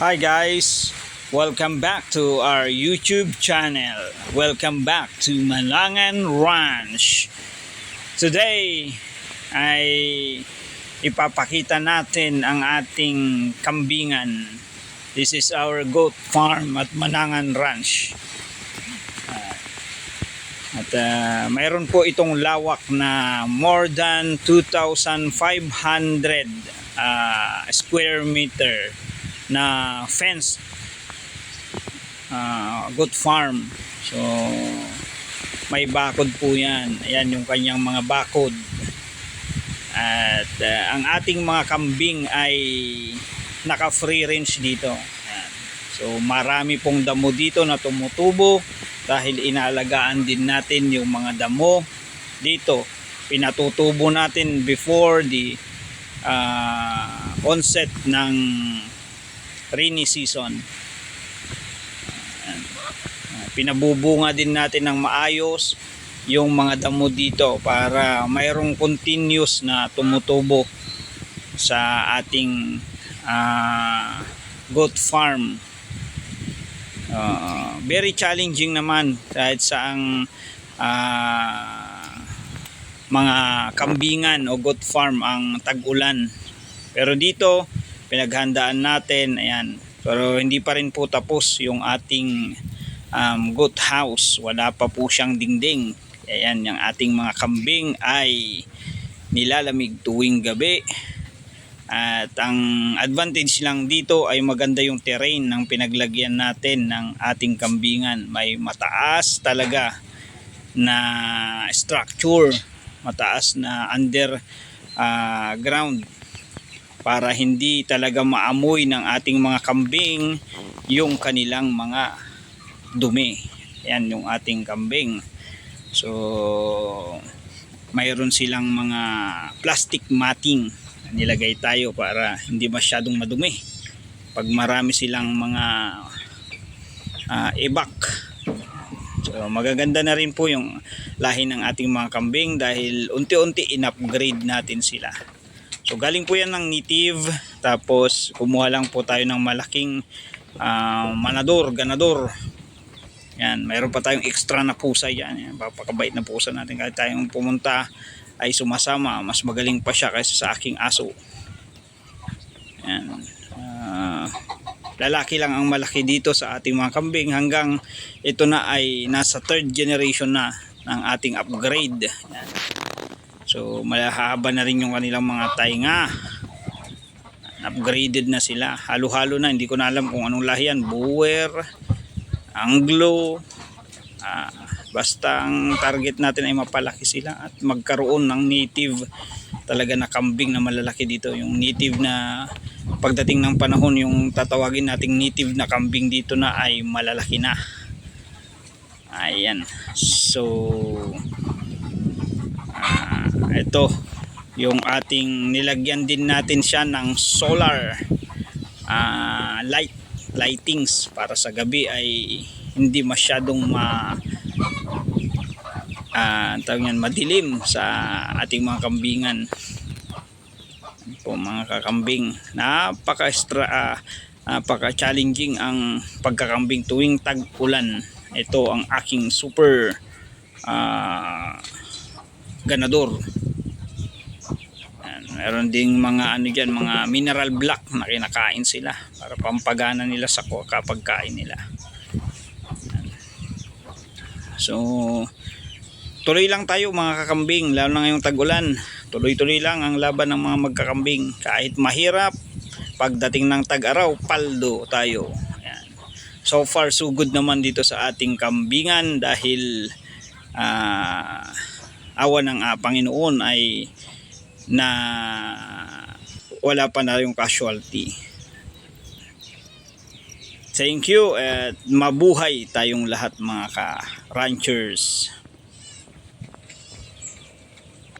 Hi guys, welcome back to our YouTube channel. Welcome back to Malangan Ranch. Today ay ipapakita natin ang ating kambingan. This is our goat farm at Malangan Ranch. Mayroon po itong lawak na more than 2,500 square meter na fenced goat farm. So may bakod po yan. Ayan yung kanyang mga bakod. At ang ating mga kambing ay naka free range dito. Ayan. So marami pong damo dito na tumutubo dahil inaalagaan din natin yung mga damo dito. Pinatutubo natin before the onset ng rainy season. Pinabubunga din natin ng maayos yung mga damo dito para mayroong continuous na tumutubo sa ating goat farm. Very challenging naman kahit saang mga kambingan o goat farm ang tag-ulan, pero dito pinaghandaan natin. Ayan, pero hindi pa rin po tapos yung ating goat house. Wala pa po siyang dingding. Ayan, yung ating mga kambing ay nilalamig tuwing gabi. At ang advantage lang dito ay maganda yung terrain ng pinaglagyan natin ng ating kambingan. May mataas talaga na structure, mataas na underground, para hindi talaga maamoy ng ating mga kambing yung kanilang mga dumi. Yan yung ating kambing. So mayroon silang mga plastic matting nilagay tayo para hindi masyadong madumi pag marami silang mga ibak. So magaganda na rin po yung lahi ng ating mga kambing dahil unti-unti in-upgrade natin sila. So galing po yan ng native, tapos kumuha lang po tayo ng malaking ganador. Yan, mayroon pa tayong extra na pusa yan. Yan, papakabait na pusa natin. Kahit tayong pumunta ay sumasama, mas magaling pa siya kaysa sa aking aso. Yan. Lalaki lang ang malaki dito sa ating mga kambing, hanggang ito na ay nasa 3rd generation na ng ating upgrade. Yan. So mahaba na rin yung kanilang mga tainga. Upgraded na sila. Halo-halo na. Hindi ko na alam kung anong lahi yan. Boer, Anglo. Basta ang target natin ay mapalaki sila at magkaroon ng native talaga na kambing na malalaki dito. Yung native na pagdating ng panahon, yung tatawagin nating native na kambing dito na ay malalaki na. Ayan. So ito yung ating nilagyan din natin siya ng solar lightings para sa gabi ay hindi masyadong madilim sa ating mga kambingan. Po mga kakambing, napaka challenging ang pagkakambing tuwing tag-ulan. Ito ang aking super ganador. Meron ding mga mga mineral block na kinakain sila para pampagana nila sa kapag kain nila. So tuloy lang tayo mga kakambing, lalo na ngayong tag-ulan. Tuloy-tuloy lang ang laban ng mga magkakambing. Kahit mahirap, pagdating ng tag-araw, paldo tayo. Ayan. So far so good naman dito sa ating kambingan dahil awa ng Panginoon ay na wala pa na yung casualty. Thank you at mabuhay tayong lahat mga ka-ranchers.